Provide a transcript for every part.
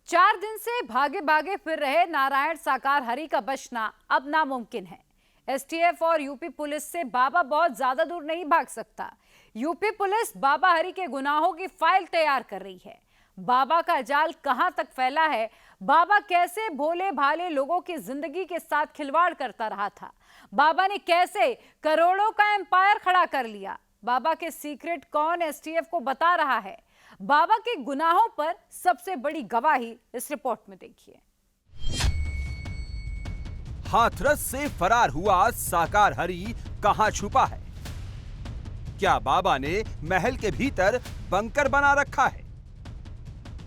4 दिन से भागे भागे फिर रहे नारायण साकार हरि का बचना अब नामुमकिन है। एसटीएफ और यूपी पुलिस से बाबा बहुत ज्यादा दूर नहीं भाग सकता। यूपी पुलिस बाबा हरि के गुनाहों की फाइल तैयार कर रही है। बाबा का जाल कहां तक फैला है, बाबा कैसे भोले भाले लोगों की जिंदगी के साथ खिलवाड़ करता रहा था, बाबा ने कैसे करोड़ों का एम्पायर खड़ा कर लिया, बाबा के सीक्रेट कौन एसटीएफ को बता रहा है, बाबा के गुनाहों पर सबसे बड़ी गवाही इस रिपोर्ट में देखिए। हाथरस से फरार हुआ साकार हरि कहां छुपा है? क्या बाबा ने महल के भीतर बंकर बना रखा है?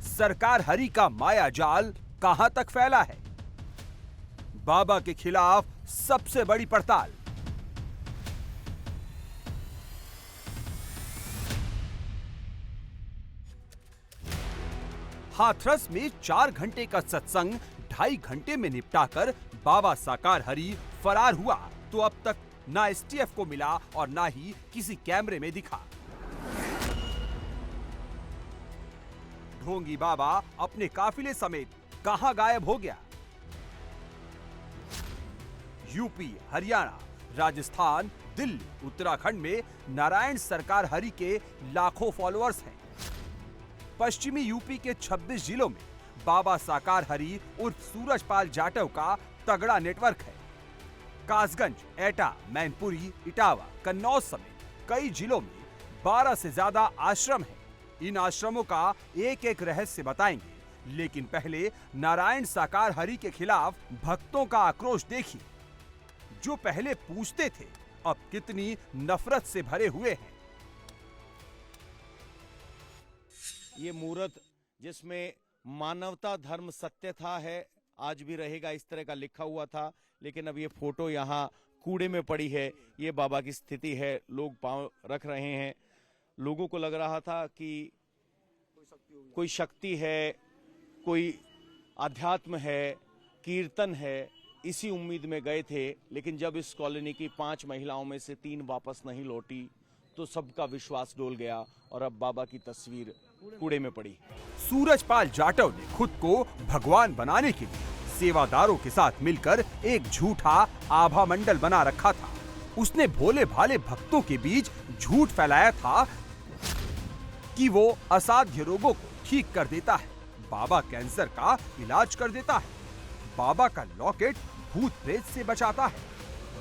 सरकार हरि का माया जाल कहां तक फैला है? बाबा के खिलाफ सबसे बड़ी पड़ताल। हाथरस में 4 घंटे का सत्संग 2.5 घंटे में निपटाकर बाबा साकार हरि फरार हुआ तो अब तक ना एसटीएफ को मिला और ना ही किसी कैमरे में दिखा। ढोंगी बाबा अपने काफिले समेत कहां गायब हो गया? यूपी, हरियाणा, राजस्थान, दिल्ली, उत्तराखंड में नारायण सरकार हरि के लाखों फॉलोअर्स हैं। पश्चिमी यूपी के 26 जिलों में बाबा साकार हरि उर्फ सूरजपाल जाटव का तगड़ा नेटवर्क है। कासगंज, एटा, मैनपुरी, इटावा, कन्नौज समेत कई जिलों में 12 से ज्यादा आश्रम हैं। इन आश्रमों का एक एक रहस्य बताएंगे, लेकिन पहले नारायण साकार हरि के खिलाफ भक्तों का आक्रोश देखिए। जो पहले पूछते थे अब कितनी नफरत से भरे हुए हैं। ये मूर्त जिसमें मानवता धर्म सत्य था है, आज भी रहेगा, इस तरह का लिखा हुआ था। लेकिन अब ये फोटो यहाँ कूड़े में पड़ी है। ये बाबा की स्थिति है, लोग पांव रख रहे हैं। लोगों को लग रहा था कि कोई शक्ति है, कोई अध्यात्म है, कीर्तन है, इसी उम्मीद में गए थे। लेकिन जब इस कॉलोनी की 5 महिलाओं में से 3 वापस नहीं लौटी तो सबका विश्वास डोल गया और अब बाबा की तस्वीर कूड़े में पड़ी। सूरजपाल जाटव ने खुद को भगवान बनाने के लिए सेवादारों के साथ मिलकर एक झूठा आभा मंडल बना रखा था। उसने भोले भाले भक्तों के बीच झूठ फैलाया था कि वो असाध्य रोगों को ठीक कर देता है, बाबा कैंसर का इलाज कर देता है, बाबा का लॉकेट भूत प्रेत से बचाता है,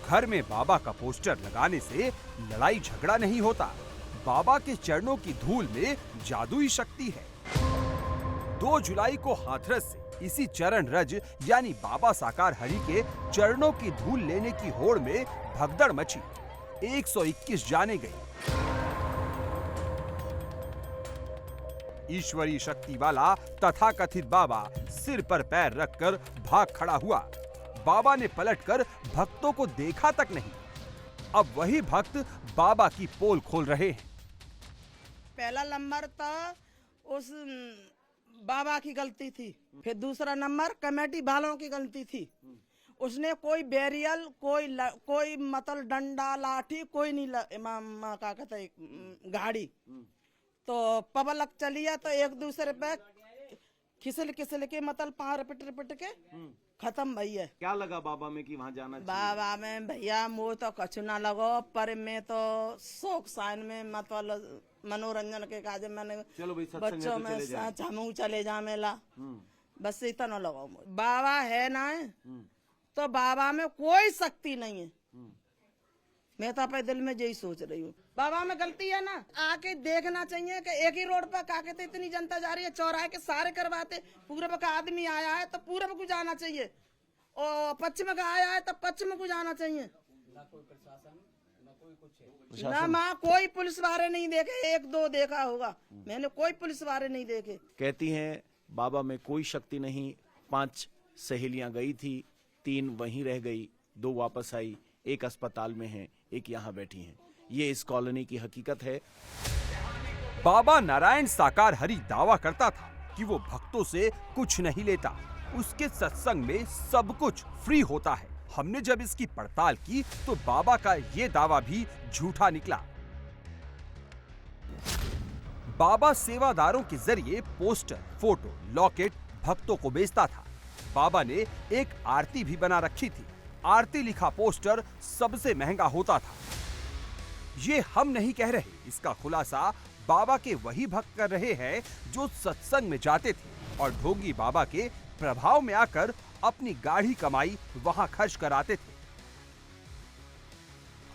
घर में बाबा का पोस्टर लगाने से लड़ाई झगड़ा नहीं होता, बाबा के चरणों की धूल में जादुई शक्ति है। 2 जुलाई को हाथरस से इसी चरण रज यानी बाबा साकार हरि के चरणों की धूल लेने की होड़ में भगदड़ मची। 121 जाने गई। ईश्वरी शक्ति वाला तथाकथित बाबा सिर पर पैर रखकर भाग खड़ा हुआ। बाबा ने पलटकर भक्तों को देखा तक नहीं। अब वही भक्त बाबा की पोल खोल रहे हैं। पहला नंबर तो उस बाबा की गलती थी, फिर दूसरा नंबर कमेटी वालों की गलती थी। उसने कोई बैरियल, कोई मतलब डंडा लाठी कोई नहीं क्या कहते गाड़ी, तो पब्लिक चली है तो एक दूसरे पे खिसल के मतलब पाँव रपट के खत्म भई है। क्या लगा बाबा में कि वहाँ जाना चाहिए? बाबा में भैया मोह तो कछु ना लगो, पर मैं तो शौक साइन में मतलब मनोरंजन के काज मैंने चलो भाई बच्चों में हमू चले जा मेला, बस इतना लगाओ। बाबा है ना तो बाबा में कोई शक्ति नहीं है। मैं तो अपने दिल में यही सोच रही हूँ, बाबा में गलती है ना, आके देखना चाहिए कि एक ही रोड पर का कहते इतनी जनता जा रही है, चौराहे के सारे करवाते, पूरब का आदमी आया है तो पूरब को जाना चाहिए, और पश्चिम का आया है तो पश्चिम को जाना चाहिए। ना कोई प्रशासन, ना कोई कुछ, ना माँ कोई पुलिस वाले नहीं देखे, 1-2 देखा होगा, मैंने कोई पुलिस वाले नहीं देखे। कहती हैं बाबा में कोई शक्ति नहीं। 5 सहेलियां गई थी, 3 वहीं रह गई, 2 वापस आई, 1 अस्पताल में है, 1 यहाँ बैठी हैं। ये इस कॉलोनी की हकीकत है। बाबा नारायण साकार हरि दावा करता था कि वो भक्तों से कुछ नहीं लेता, उसके सत्संग में सब कुछ फ्री होता है। हमने जब इसकी पड़ताल की तो बाबा का ये दावा भी झूठा निकला। बाबा सेवादारों के जरिए पोस्टर, फोटो, लॉकेट भक्तों को बेचता था। बाबा ने एक आरती भी बना रखी थी। आरती लिखा पोस्टर सबसे महंगा होता था। ये हम नहीं कह रहे, इसका खुलासा बाबा के वही भक्त कर रहे हैं जो सत्संग में जाते थे और ढोंगी बाबा के प्रभाव में आकर अपनी गाढ़ी कमाई वहां खर्च कराते थे।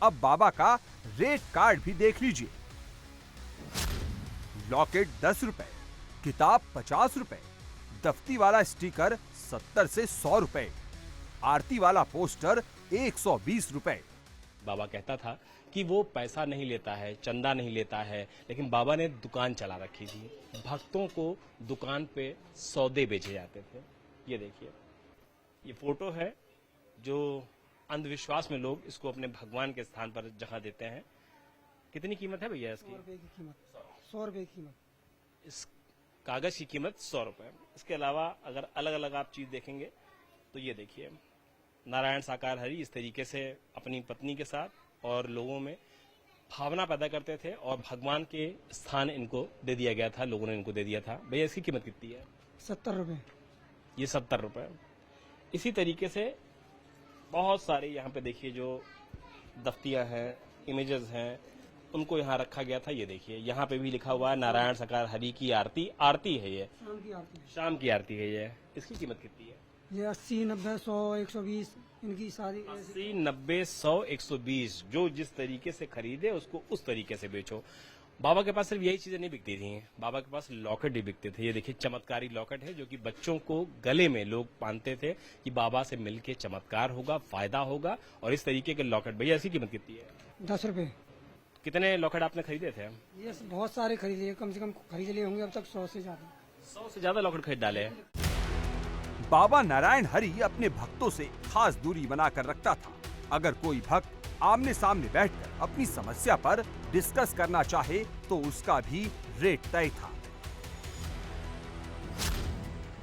अब बाबा का रेट कार्ड भी देख लीजिए। लॉकेट 10 रुपए, किताब 50 रुपए, दफ्ती वाला स्टिकर 70 से 100 रुपए, आरती वाला पोस्टर 120 रुपए। बाबा कहता था कि वो पैसा नहीं लेता है, चंदा नहीं लेता है, लेकिन बाबा ने दुकान चला रखी थी। भक्तों को दुकान पे सौदे बेचे जाते थे। ये देखिए, ये फोटो है जो अंधविश्वास में लोग इसको अपने भगवान के स्थान पर जगह देते हैं। कितनी कीमत है भैया इसकी? 100 रुपए की कीमत। इस कागज की कीमत 100 रुपए। इसके अलावा अगर अलग अलग आप चीज देखेंगे तो ये देखिए, नारायण साकार हरि इस तरीके से अपनी पत्नी के साथ और लोगों में भावना पैदा करते थे और भगवान के स्थान इनको दे दिया गया था, लोगों ने इनको दे दिया था। भैया इसकी कीमत कितनी है? 70 रुपए। ये 70 रुपए। इसी तरीके से बहुत सारे यहाँ पे देखिए जो दफ्तियां हैं, इमेजेस हैं, उनको यहाँ रखा गया था। ये देखिए, यहाँ पे भी लिखा हुआ है नारायण साकार हरि की आरती। आरती है ये, शाम की आरती। शाम की आरती है ये। इसकी कीमत कितनी है? ये 80, 90, 100, 120 इनकी सारी 80, 90, 100, 120। जो जिस तरीके से खरीदे उसको उस तरीके से बेचो। बाबा के पास सिर्फ यही चीजें नहीं बिकती थी, बाबा के पास लॉकेट भी बिकते थे। ये देखिए, चमत्कारी लॉकेट है जो कि बच्चों को गले में लोग बांधते थे कि बाबा से मिलके चमत्कार होगा, फायदा होगा। और इस तरीके के लॉकेट, भैया इसकी कीमत कितनी है? 10 रुपए। कितने लॉकेट आपने खरीदे थे? ये बहुत सारे खरीद लिए, कम से कम खरीद लिए होंगे अब तक 100 से ज्यादा। 100 से ज्यादा लॉकेट खरीद डाले हैं। बाबा नारायण हरि अपने भक्तों से खास दूरी बनाकर रखता था। अगर कोई भक्त आमने सामने बैठकर अपनी समस्या पर डिस्कस करना चाहे तो उसका भी रेट तय था।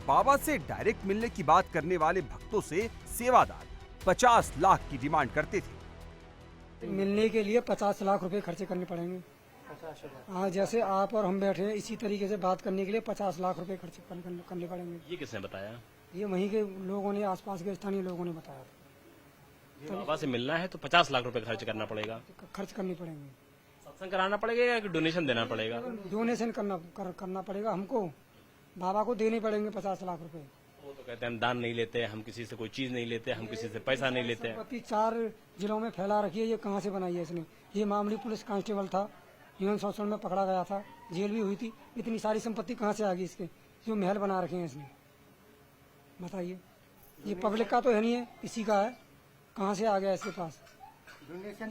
बाबा से डायरेक्ट मिलने की बात करने वाले भक्तों से सेवादार 50 लाख की डिमांड करते थे। मिलने के लिए 50 लाख रुपए खर्चे करने पड़ेंगे। हाँ, जैसे आप और हम बैठे हैं इसी तरीके से बात करने के लिए 50 लाख रुपए खर्च करने पड़ेंगे। ये किसने बताया? ये वहीं के लोगों ने, आसपास के स्थानीय लोगों ने बताया। बाबा से मिलना है तो 50 लाख रुपए खर्च करना पड़ेगा। खर्च करनी पड़ेंगे। सत्संग कराना पड़ेगा या डोनेशन देना पड़ेगा? डोनेशन करना पड़ेगा हमको। बाबा को देने पड़ेंगे 50 लाख रुपए। वो तो कहते हैं हम दान नहीं लेते, हम किसी से कोई चीज नहीं लेते, हम किसी से पैसा नहीं लेते। संपत्ति 4 जिलों में फैला रखी है। ये कहाँ से बनाई है इसने? ये मामूली पुलिस कांस्टेबल था, यौन शोषण में पकड़ा गया था, जेल भी हुई थी। इतनी सारी संपत्ति कहाँ से आ गई इसके? जो महल बना रखे हैं इसने, बताइए। ये पब्लिक का तो है नहीं है, इसी का है। कहाँ से आ गया इसके पास?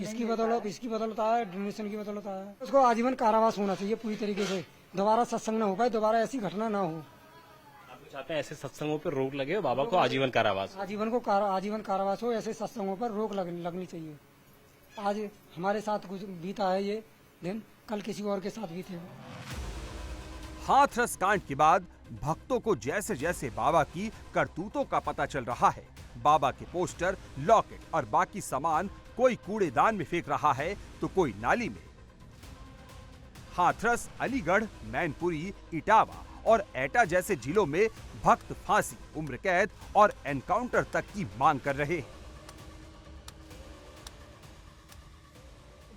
इसकी बदौलत आया, डोनेशन की बदौलत आया। उसको आजीवन कारावास होना चाहिए पूरी तरीके से। दोबारा सत्संग न हो पाए, दोबारा ऐसी घटना ना हो। आप चाहते हैं ऐसे सत्संगों पर रोक लगे, बाबा को आजीवन कारावास? आजीवन कारावास हो। ऐसे सत्संगों पर रोक लगनी चाहिए। आज हमारे साथ कुछ बीता है ये दिन, कल किसी और के साथ बीतेगा। हाथरस कांड के बाद भक्तों को जैसे जैसे बाबा की करतूतों का पता चल रहा है, बाबा के पोस्टर, लॉकेट और बाकी सामान कोई कूड़ेदान में फेंक रहा है तो कोई नाली में। हाथरस, अलीगढ़, मैनपुरी, इटावा और एटा जैसे जिलों में भक्त फांसी, उम्र कैद और एनकाउंटर तक की मांग कर रहे हैं।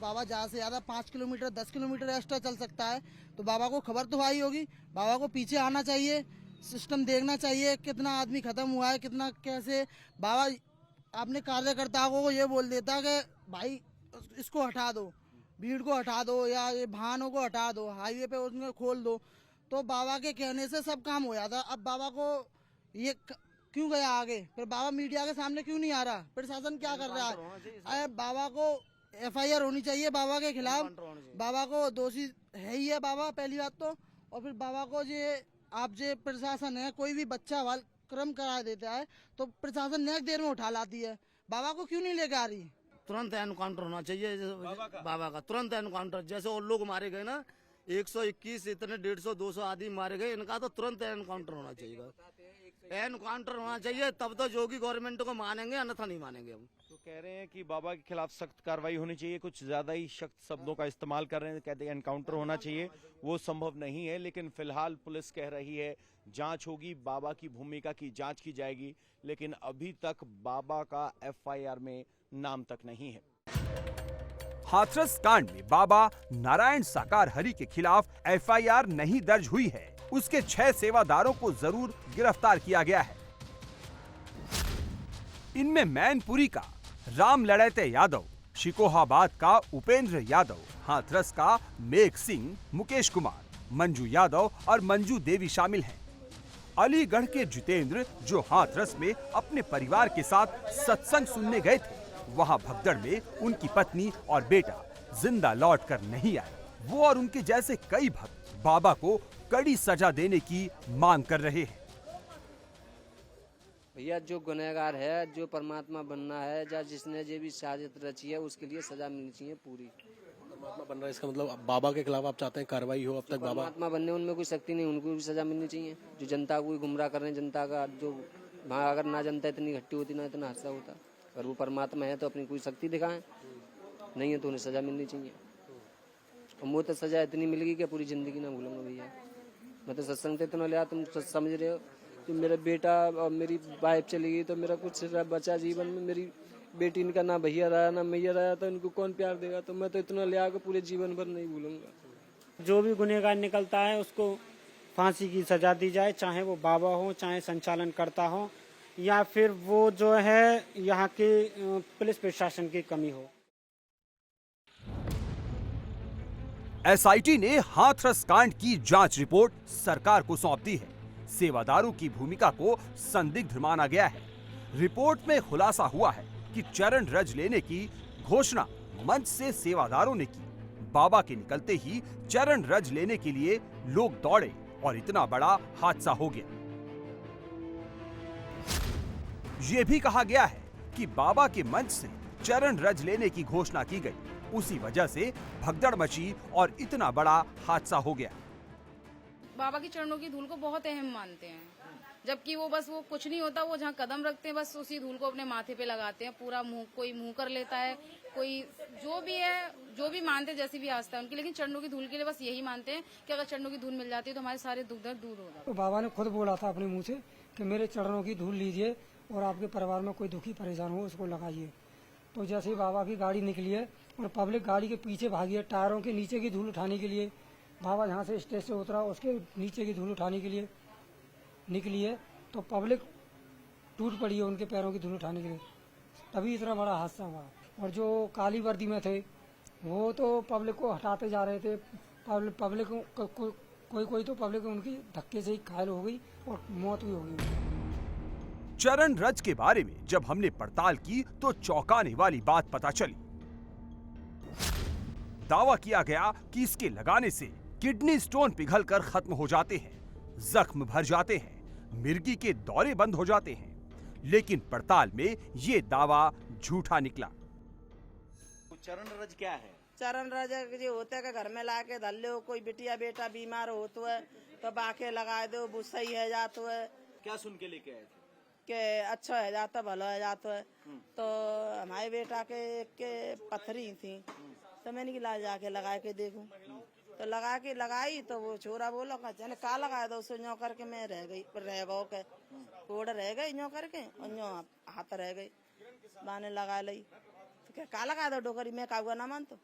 बाबा ज्यादा से ज्यादा 5 किलोमीटर 10 किलोमीटर एक्स्ट्रा चल सकता है, तो बाबा को खबर तो आई होगी। बाबा को पीछे आना चाहिए, सिस्टम देखना चाहिए कितना आदमी खत्म हुआ है, कितना कैसे। बाबा अपने कार्यकर्ताओं को ये बोल देता कि भाई इसको हटा दो, भीड़ को हटा दो या ये वाहनों को हटा दो, हाईवे पे उसमें खोल दो, तो बाबा के कहने से सब काम हो जाता। अब बाबा को ये क्यों गया आगे? फिर बाबा मीडिया के सामने क्यों नहीं आ रहा? प्रशासन क्या कर रहा है? बाबा को FIR होनी चाहिए बाबा के खिलाफ। बाबा को दोषी है ही है बाबा, पहली बात तो। और फिर बाबा को आप प्रशासन है, कोई भी बच्चा वाल क्रम करा देता है तो प्रशासन नेक देर में उठा लाती है। बाबा को क्यों नहीं लेके आ रही? तुरंत एनकाउंटर होना चाहिए बाबा का तुरंत एनकाउंटर। जैसे और लोग मारे गए ना, 121 इतने 150-200 आदमी मारे गए, इनका तो तुरंत एनकाउंटर होना चाहिए। एनकाउंटर होना चाहिए, तब तो जोगी गवर्नमेंट को मानेंगे, अन्यथा नहीं मानेंगे हम। तो कह रहे हैं कि बाबा के खिलाफ सख्त कार्रवाई होनी चाहिए, कुछ ज्यादा ही सख्त शब्दों का इस्तेमाल कर रहे हैं, कहते हैं एनकाउंटर होना चाहिए, वो संभव नहीं है। लेकिन फिलहाल पुलिस कह रही है जांच होगी, बाबा की भूमिका की जांच की जाएगी, लेकिन अभी तक बाबा का एफआईआर में नाम तक नहीं है। हाथरस कांड में बाबा नारायण साकार हरि के खिलाफ एफआईआर नहीं दर्ज हुई है। उसके 6 सेवादारों को जरूर गिरफ्तार किया गया है। इनमें मैनपुरी का राम लड़ैते यादव, शिकोहाबाद का उपेंद्र यादव, हाथरस का मेघ सिंह, मुकेश कुमार, मंजू यादव और मंजू देवी शामिल हैं। अलीगढ़ के जितेंद्र, जो हाथरस में अपने परिवार के साथ सत्संग सुनने गए थे, वहां भगदड़ में उनकी पत्नी और बेटा जिंदा लौट कर नहीं आए। वो और उनके जैसे कई भक्त बाबा को कड़ी सजा देने की मांग कर रहे हैं। भैया जो गुनहगार है, जो परमात्मा बनना है, या जिसने जो भी साजिश रची है, उसके लिए सजा मिलनी चाहिए पूरी। परमात्मा बन रहा है, इसका मतलब बाबा के खिलाफ आप चाहते हैं कार्रवाई हो? अब तक बाबा परमात्मा बनने उनमें कोई शक्ति नहीं, उनको भी सजा मिलनी चाहिए। जो जनता को गुमराह कर रहे हैं, जनता का जो वहाँ अगर ना जनता इतनी इकट्ठी होती, ना इतना हादसा होता। अगर वो परमात्मा है तो अपनी कोई शक्ति दिखाएं, नहीं है तो उन्हें सजा मिलनी चाहिए। और वो तो सजा इतनी मिल गई कि पूरी जिंदगी ना भूलूंगा भैया। मैं तो सत्संग से इतना लिया, तुम समझ रहे हो कि मेरा बेटा और मेरी वाइफ चली गई तो मेरा कुछ बचा जीवन में। मेरी बेटी इनका ना भैया रहा ना मैया रहा, तो इनको कौन प्यार देगा? तो मैं तो इतना लिया कि पूरे जीवन भर नहीं भूलूंगा। जो भी गुनहगार निकलता है उसको फांसी की सजा दी जाए, चाहे वो बाबा हो, चाहे संचालन करता हो, या फिर वो जो है यहाँ के पुलिस प्रशासन की कमी हो। एसआईटी ने हाथरस कांड की जांच रिपोर्ट सरकार को सौंप दी है। सेवादारों की भूमिका को संदिग्ध माना गया है। रिपोर्ट में खुलासा हुआ है कि चरण रज लेने की घोषणा मंच से सेवादारों ने की। बाबा के निकलते ही चरण रज लेने के लिए लोग दौड़े और इतना बड़ा हादसा हो गया। ये भी कहा गया है कि बाबा के मंच से चरण रज लेने की घोषणा की गई, उसी वजह से भगदड़ मची और इतना बड़ा हादसा हो गया। बाबा की चरणों की धूल को बहुत अहम मानते हैं, जबकि वो बस वो कुछ नहीं होता, वो जहाँ कदम रखते हैं बस उसी धूल को अपने माथे पे लगाते हैं। पूरा मुंह, कोई मुंह कर लेता है, कोई जो भी है, जो भी मानते हैं, जैसी भी आस्था है उनकी, लेकिन चरणों की धूल के लिए बस यही मानते हैं कि अगर चरणों की धूल मिल जाती है तो हमारे सारे दुख दर्द दूर हो जाते हैं। तो बाबा ने खुद बोला था अपने मुंह से कि मेरे चरणों की धूल लीजिए और आपके परिवार में कोई दुखी परेशान हो उसको लगाइए। तो जैसे ही बाबा की गाड़ी निकली है और पब्लिक गाड़ी के पीछे भागी है, टायरों के नीचे की धूल उठाने के लिए, बाबा जहाँ से स्टेज से उतरा उसके नीचे की धूल उठाने के लिए निकली है, तो पब्लिक टूट पड़ी है उनके पैरों की धूल उठाने के लिए, तभी इतना बड़ा हादसा हुआ। और जो काली वर्दी में थे वो तो पब्लिक को हटाते जा रहे थे। पब्लिक कोई तो पब्लिक उनकी धक्के से ही घायल हो गई और मौत भी हो गई। चरण रज के बारे में जब हमने पड़ताल की तो चौंकाने वाली बात पता चली। दावा किया गया कि इसके लगाने से किडनी स्टोन पिघलकर खत्म हो जाते हैं, जख्म भर जाते हैं, मिर्गी के दौरे बंद हो जाते हैं, लेकिन पड़ताल में ये दावा झूठा निकला। चरण रज क्या है? चरण रज जो होता है कि घर में ला के धर लो, कोई बिटिया बेटा बीमार हो तो है तो बाके लगा दो, वो सही है जातो है। क्या सुन के लेके आए थे? के अच्छा है जाता, भला है जाता है। तो हमारे बेटा के पत्थरी थी तो मैंने ला जाके लगा के देखूं, तो लगा के लगाई तो वो छोरा बोला का लगाया दो, उसको न्यो करके मैं रह गई, रह गो के कोड़ रह गई न्यो करके और न्यो हाथ रह गई, बाने लगा ली तो क्या का लगा दो डोकरी, मैं कागुआ ना मान। तो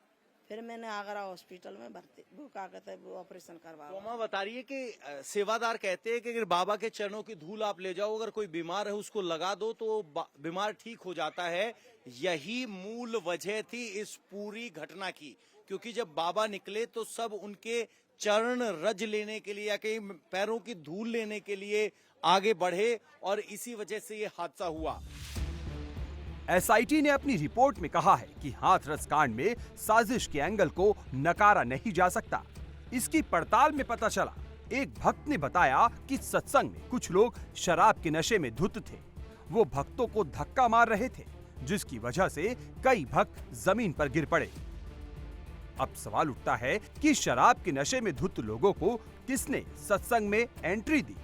फिर मैंने आगरा हॉस्पिटल में भर्ती, वो क्या कहते हैं, वो ऑपरेशन करवा। तो माँ बता रही है कि सेवादार कहते हैं कि अगर बाबा के चरणों की धूल आप ले जाओ, अगर कोई बीमार है उसको लगा दो तो बीमार ठीक हो जाता है। यही मूल वजह थी इस पूरी घटना की, क्योंकि जब बाबा निकले तो सब उनके चरण रज लेने के लिए या कहीं पैरों की धूल लेने के लिए आगे बढ़े और इसी वजह से ये हादसा हुआ। एसआईटी ने अपनी रिपोर्ट में कहा है कि हाथरस कांड में साजिश के एंगल को नकारा नहीं जा सकता। इसकी पड़ताल में पता चला, एक भक्त ने बताया कि सत्संग में कुछ लोग शराब के नशे में धुत थे। वो भक्तों को धक्का मार रहे थे, जिसकी वजह से कई भक्त जमीन पर गिर पड़े। अब सवाल उठता है कि शराब के नशे में धुत लोगों को किसने सत्संग में एंट्री दी।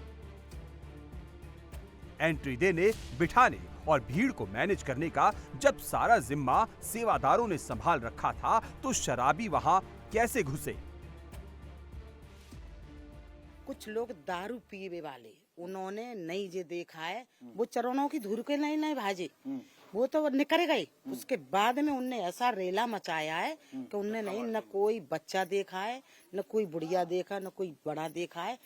एंट्री देने, बिठाने और भीड़ को मैनेज करने का जब सारा जिम्मा सेवादारों ने संभाल रखा था, तो शराबी वहां कैसे घुसे? कुछ लोग दारू पीवे वाले, उन्होंने नहीं जे देखा है, वो चरणों की धूल के नहीं भाजे, वो तो निकल गए। उसके बाद में उनने ऐसा रेला मचाया है कि उनने नहीं न कोई बच्चा देखा है, न कोई बुढ़िया देखा, न कोई बड़ा देखा है।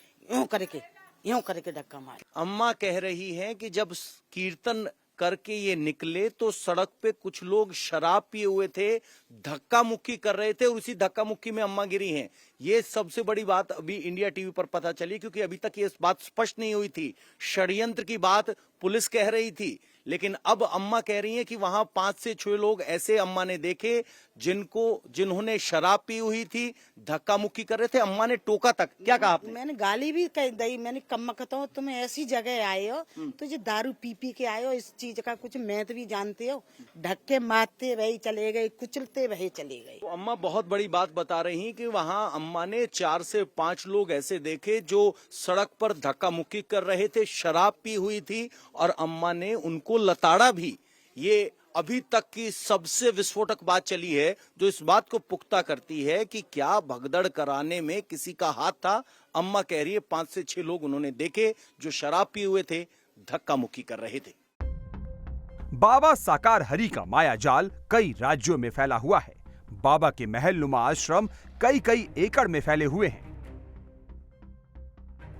यूं करके धक्का मारे। अम्मा कह रही हैं कि जब कीर्तन करके ये निकले तो सड़क पे कुछ लोग शराब पिए हुए थे, धक्का मुक्की कर रहे थे और उसी धक्का मुक्की में अम्मा गिरी हैं। ये सबसे बड़ी बात अभी इंडिया टीवी पर पता चली, क्योंकि अभी तक ये बात स्पष्ट नहीं हुई थी। षड्यंत्र की बात पुलिस कह रही थी, लेकिन अब अम्मा कह रही हैं कि वहां 5 से 6 लोग ऐसे अम्मा ने देखे जिन्होंने शराब पी हुई थी, धक्का मुक्की कर रहे थे। अम्मा ने टोका तक। क्या कहा आपने? मैंने गाली भी कह दी, मैंने कम कहता हूँ तुम ऐसी जगह आए हो तो जो दारू पी के आए हो, इस चीज का कुछ महत्व भी जानते हो। धक्के मारते वही चले गए, कुचलते वही चले गए। तो अम्मा बहुत बड़ी बात बता रही कि वहां अम्मा ने 4 से 5 लोग ऐसे देखे जो सड़क पर धक्का मुक्की कर रहे थे, शराब पी हुई थी और अम्मा ने उनको लताड़ा भी। ये अभी तक की सबसे विस्फोटक बात चली है, जो इस बात को पुख्ता करती है कि क्या भगदड़ कराने में किसी का हाथ था। अम्मा कह रही है 5 से 6 लोग उन्होंने देखे जो शराब पिए हुए थे, धक्का मुक्की कर रहे थे। बाबा साकार हरि का माया जाल कई राज्यों में फैला हुआ है। बाबा के महल नुमा आश्रम कई एकड़ में फैले हुए हैं।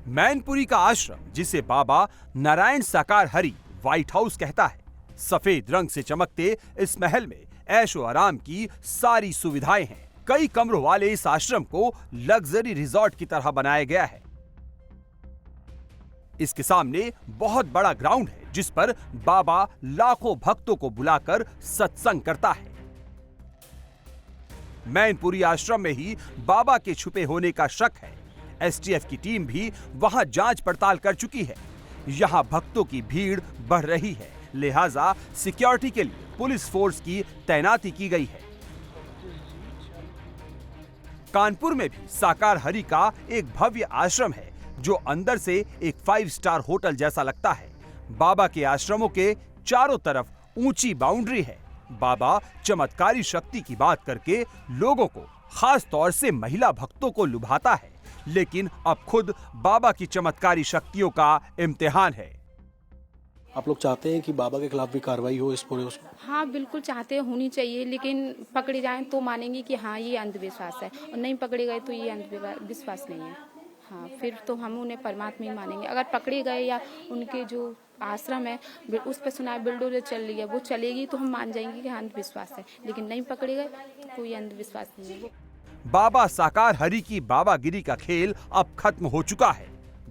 मैनपुरी का आश्रम, जिसे बाबा नारायण साकार हरि व्हाइट हाउस कहता है, सफेद रंग से चमकते इस महल में ऐशो आराम की सारी सुविधाएं हैं। कई कमरों वाले इस आश्रम को लग्जरी रिजॉर्ट की तरह बनाया गया है। इसके सामने बहुत बड़ा ग्राउंड है, जिस पर बाबा लाखों भक्तों को बुलाकर सत्संग करता है। मैनपुरी आश्रम में ही बाबा के छुपे होने का शक है। एसटीएफ की टीम भी वहां जांच पड़ताल कर चुकी है। यहां भक्तों की भीड़ बढ़ रही है, लिहाजा सिक्योरिटी के लिए पुलिस फोर्स की तैनाती की गई है। कानपुर में भी साकार हरि का एक भव्य आश्रम है, जो अंदर से एक 5 स्टार होटल जैसा लगता है। बाबा के आश्रमों के चारों तरफ ऊंची बाउंड्री है। बाबा चमत्कारी शक्ति की बात करके लोगों को, खास तौर से महिला भक्तों को लुभाता है, लेकिन अब खुद बाबा की चमत्कारी शक्तियों का इम्तिहान है। आप लोग चाहते हैं कि बाबा के खिलाफ भी कार्रवाई हो इस पूरे उसमें? हाँ बिल्कुल चाहते हैं, होनी चाहिए, लेकिन पकड़े जाएं तो मानेंगे कि हाँ ये अंधविश्वास है, और नहीं पकड़े गए तो ये अंधविश्वास नहीं है। हाँ फिर तो हम उन्हें परमात्मा ही मानेंगे। अगर पकड़े गए या उनके जो आश्रम है उस पर सुना बिल्डोर चल रही है, वो चलेगी तो हम मान जाएंगे कि अंधविश्वास है, लेकिन नहीं पकड़े गए तो कोई अंधविश्वास नहीं है। बाबा साकार हरि की बाबागिरी का खेल अब खत्म हो चुका है।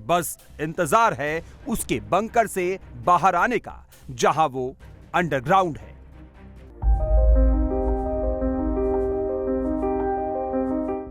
बस इंतजार है उसके बंकर से बाहर आने का, जहां वो अंडरग्राउंड है।